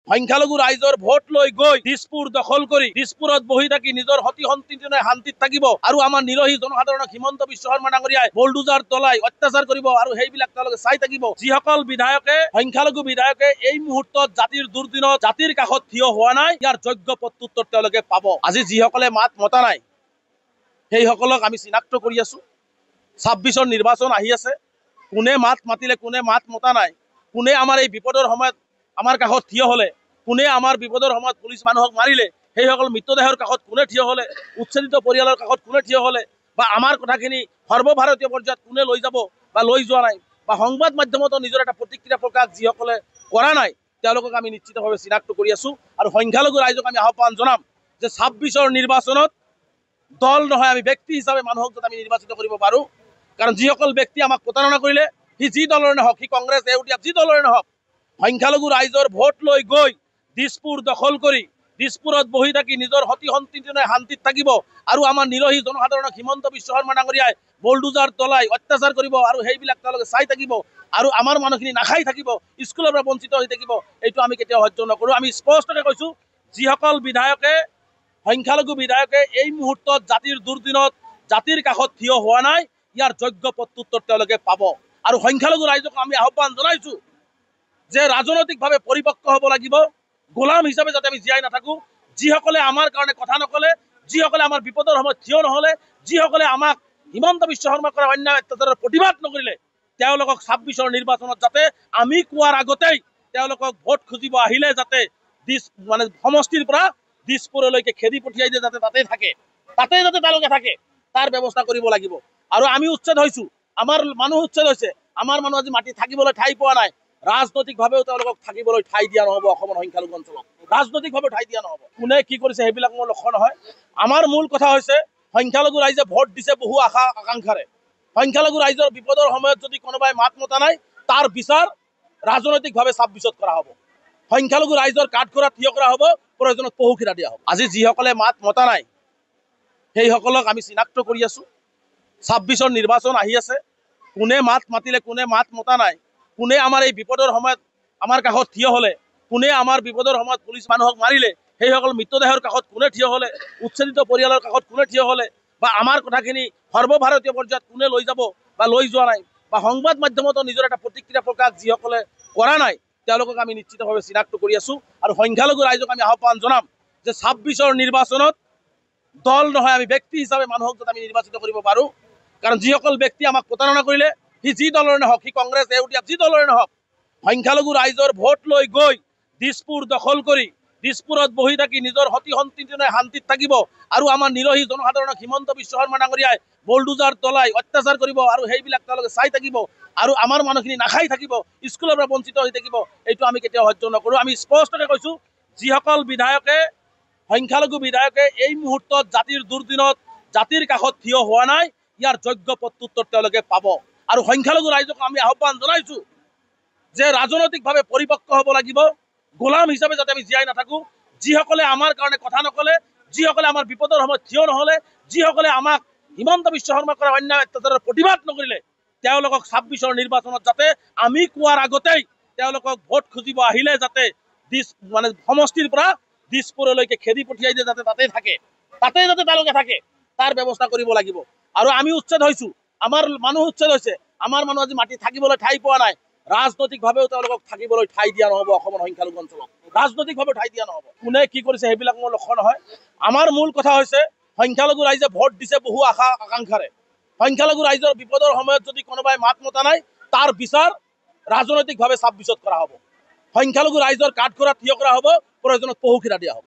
সংখ্যালঘু ৰাইজৰ ভোট লৈ গৈ দিছপুৰ দখল কৰি দিছপুৰত বহি থাকি নিজৰ সতি সন্তানে শান্তিত থাকিব আৰু আমাৰ নিৰহী জনসাধাৰণক হিমন্ত বিশ্ব শৰ্মা ডাঙৰীয়াই বুলডোজাৰ তলাই অত্যাচাৰ কৰিব আৰু সেইবিলাক তেওঁলোকে চাই থাকিব। যিসকল বিধায়কে সংখ্যালঘু বিধায়কে এই মুহূৰ্তত জাতিৰ দুৰ্দিনত জাতিৰ কাষত থিয় হোৱা নাই, ইয়াৰ যোগ্য প্ৰত্যুত্তৰ তেওঁলোকে পাব। আজি যিসকলে মাত মতা নাই সেইসকলক আমি চিনাক্ত কৰি আছো। ২৬ৰ নিৰ্বাচন আহি আছে, কোনে মাত মাতিলে কোনে মাত মতা নাই, কোনে আমাৰ এই বিপদৰ সময়ত আমাৰ কাষত থিয় হলে, কোনে আমাৰ বিপদৰ সময়ত পুলিচ মানুহক মাৰিলে, সেইসকল মৃতদেহৰ কাষত কোনে থিয় হলে, উচ্ছেদিত পৰিয়ালৰ কাষত কোনে থিয় হলে, বা আমাৰ কথাখিনি সৰ্বভাৰতীয় পৰ্যায়ত কোনে লৈ যাব বা লৈ যোৱা নাই, বা সংবাদ মাধ্যমতো নিজৰ এটা প্ৰতিক্ৰিয়া প্ৰকাশ যিসকলে কৰা নাই তেওঁলোকক আমি নিশ্চিতভাৱে চিনাক্ত কৰি আছো। আৰু সংখ্যালঘু ৰাইজক আমি আহ্বান জনাম যে ২৬ৰ নিৰ্বাচনত দল নহয়, আমি ব্যক্তি হিচাপে মানুহক যাতে আমি নিৰ্বাচিত কৰিব পাৰোঁ। কাৰণ যিসকল ব্যক্তি আমাক প্ৰতাৰণা কৰিলে, সি যি দলৰে নহওক, সি কংগ্ৰেছ এউটিয়া যি দলৰে নহওক, সংখ্যালঘু ৰাইজৰ ভোট লৈ গৈ দিছপুৰ দখল কৰি দিছপুৰত বহি থাকি নিজৰ সতি সন্তানে শান্তিত থাকিব আৰু আমাৰ নিৰহী জনসাধাৰণক হিমন্ত বিশ্ব শৰ্মা ডাঙৰীয়াই বুলডোজাৰ তলাই অত্যাচাৰ কৰিব আৰু সেইবিলাক তেওঁলোকে চাই থাকিব আৰু আমাৰ মানুহখিনি নাখাই থাকিব, স্কুলৰ পৰা বঞ্চিত হৈ থাকিব, এইটো আমি কেতিয়াও সহ্য নকৰোঁ। আমি স্পষ্টকৈ কৈছোঁ, যিসকল বিধায়কে সংখ্যালঘু বিধায়কে এই মুহূৰ্তত জাতিৰ দুৰ্দিনত জাতিৰ কাষত থিয় হোৱা নাই, ইয়াৰ যোগ্য প্ৰত্যুত্তৰ তেওঁলোকে পাব। আৰু সংখ্যালঘু ৰাইজক আমি আহ্বান জনাইছোঁ যে ৰাজনৈতিকভাৱে পৰিপক্ক হ'ব লাগিব, গোলাম হিচাপে যাতে আমি জীয়াই নাথাকোঁ। যিসকলে আমাৰ কাৰণে কথা নকলে, যিসকলে আমাৰ বিপদৰ সময়ত থিয় নহলে, যিসকলে আমাক হিমন্ত বিশ্ব শৰ্মা কৰা অন্যায় অত্যাচাৰৰ প্ৰতিবাদ নকৰিলে, তেওঁলোকক ২৬ৰ নিৰ্বাচনত যাতে আমি কোৱাৰ আগতেই তেওঁলোকক ভোট খুজিব আহিলে যাতে সমষ্টিৰ পৰা দিছপুৰলৈকে খেদি পঠিয়াই দিয়ে, যাতে তাতে যাতে তেওঁলোকে থাকে, তাৰ ব্যৱস্থা কৰিব লাগিব। আৰু আমি উচ্ছেদ হৈছোঁ, আমাৰ মানুহ উচ্ছেদ হৈছে, আমাৰ মানুহ আজি মাটি থাকিবলৈ ঠাই পোৱা নাই। ৰাজনৈতিকভাৱেও তেওঁলোকক থাকিবলৈ ঠাই দিয়া নহ'ব। অসমৰ সংখ্যালঘু অঞ্চলত ৰাজনৈতিকভাৱে ঠাই দিয়া নহ'ব। কোনে কি কৰিছে সেইবিলাক মোৰ লক্ষ্য নহয়। আমাৰ মূল কথা হৈছে সংখ্যালঘু ৰাইজে ভোট দিছে বহু আশা আকাংক্ষাৰে। সংখ্যালঘু ৰাইজৰ বিপদৰ সময়ত যদি কোনোবাই মাত মতা নাই, তাৰ বিচাৰ ৰাজনৈতিকভাৱে ২৬ত কৰা হ'ব। সংখ্যালঘু ৰাইজৰ কাঠগড়াত থিয় কৰা হ'ব, প্ৰয়োজনত পহুখিৰা দিয়া হ'ব। আজি যিসকলে মাত মতা নাই সেইসকলক আমি চিনাক্ত কৰি আছো। ২৬ৰ নিৰ্বাচন আহি আছে, কোনে মাত মাতিলে কোনে মাত মতা নাই, কোনে আমাৰ এই বিপদৰ সময়ত আমাৰ কাষত থিয় হলে, কোনে আমাৰ বিপদৰ সময়ত পুলিচ মানুহক মাৰিলে, সেইসকল মৃতদেহৰ কাষত কোনে থিয় হলে, উচ্ছেদিত পৰিয়ালৰ কাষত কোনে থিয় হলে, বা আমাৰ কথাখিনি সৰ্বভাৰতীয় পৰ্যায়ত কোনে লৈ যাব বা লৈ যোৱা নাই, বা সংবাদ মাধ্যমতো নিজৰ এটা প্ৰতিক্ৰিয়া প্ৰকাশ যিসকলে কৰা নাই তেওঁলোকক আমি নিশ্চিতভাৱে চিনাক্ত কৰি আছো। আৰু সংখ্যালঘু ৰাইজক আমি আহ্বান জনাম যে ২৬ৰ নিৰ্বাচনত দল নহয়, আমি ব্যক্তি হিচাপে মানুহক যাতে আমি নিৰ্বাচিত কৰিব পাৰোঁ। কাৰণ যিসকল ব্যক্তি আমাক প্ৰতাৰণা কৰিলে, সি যি দলৰে নহওক, সি কংগ্ৰেছ এউটিয়া যি দলৰে নহওক, সংখ্যালঘু ৰাইজৰ ভোট লৈ গৈ দিছপুৰ দখল কৰি দিছপুৰত বহি থাকি নিজৰ সতি সন্তানে শান্তিত থাকিব আৰু আমাৰ নিৰহী জনসাধাৰণক হিমন্ত বিশ্ব শৰ্মা ডাঙৰীয়াই বুলডোজাৰ তলাই অত্যাচাৰ কৰিব আৰু সেইবিলাক তেওঁলোকে চাই থাকিব আৰু আমাৰ মানুহখিনি নাখাই থাকিব, স্কুলৰ পৰা বঞ্চিত হৈ থাকিব, এইটো আমি কেতিয়াও সহ্য নকৰোঁ। আমি স্পষ্টকৈ কৈছোঁ, যিসকল বিধায়কে সংখ্যালঘু বিধায়কে এই মুহূৰ্তত জাতিৰ দুৰ্দিনত জাতিৰ কাষত থিয় হোৱা নাই, ইয়াৰ যোগ্য প্ৰত্যুত্তৰ তেওঁলোকে পাব। আৰু সংখ্যালঘু ৰাইজক আমি আহ্বান জনাইছোঁ যে ৰাজনৈতিকভাৱে পৰিপক্ক হ'ব লাগিব, গোলাম হিচাপে যাতে আমি জীয়াই নাথাকোঁ। যিসকলে আমাৰ কাৰণে কথা নকলে, যিসকলে আমাৰ বিপদৰ সময়ত থিয় নহলে, যিসকলে আমাক হিমন্ত বিশ্ব শৰ্মা কৰা অন্যায় অত্যাচাৰৰ প্ৰতিবাদ নকৰিলে, তেওঁলোকক ২৬ৰ নিৰ্বাচনত যাতে আমি কোৱাৰ আগতেই তেওঁলোকক ভোট খুজিব আহিলে যাতে সমষ্টিৰ পৰা দিছপুৰলৈকে খেদি পঠিয়াই দিয়ে, যাতে তাতে যাতে তেওঁলোকে থাকে, তাৰ ব্যৱস্থা কৰিব লাগিব। আৰু আমি উচ্ছেদ হৈছোঁ, আমাৰ মানুহ উচ্ছেদ হৈছে, আমাৰ মানুহ আজি মাটি থাকিবলৈ ঠাই পোৱা নাই। ৰাজনৈতিকভাৱেও তেওঁলোকক থাকিবলৈ ঠাই দিয়া নহ'ব। অসমৰ সংখ্যালঘু অঞ্চলত ৰাজনৈতিকভাৱে ঠাই দিয়া নহ'ব। কোনে কি কৰিছে সেইবিলাক মোৰ লক্ষ্য নহয়। আমাৰ মূল কথা হৈছে সংখ্যালঘু ৰাইজে ভোট দিছে বহু আশা আকাংক্ষাৰে। সংখ্যালঘু ৰাইজৰ বিপদৰ সময়ত যদি কোনোবাই মাত মতা নাই, তাৰ বিচাৰ ৰাজনৈতিকভাৱে ২৬ত কৰা হ'ব। সংখ্যালঘু ৰাইজৰ কাঠগড়াত থিয় কৰা হ'ব, প্ৰয়োজনত পহুখিৰা দিয়া হ'ব।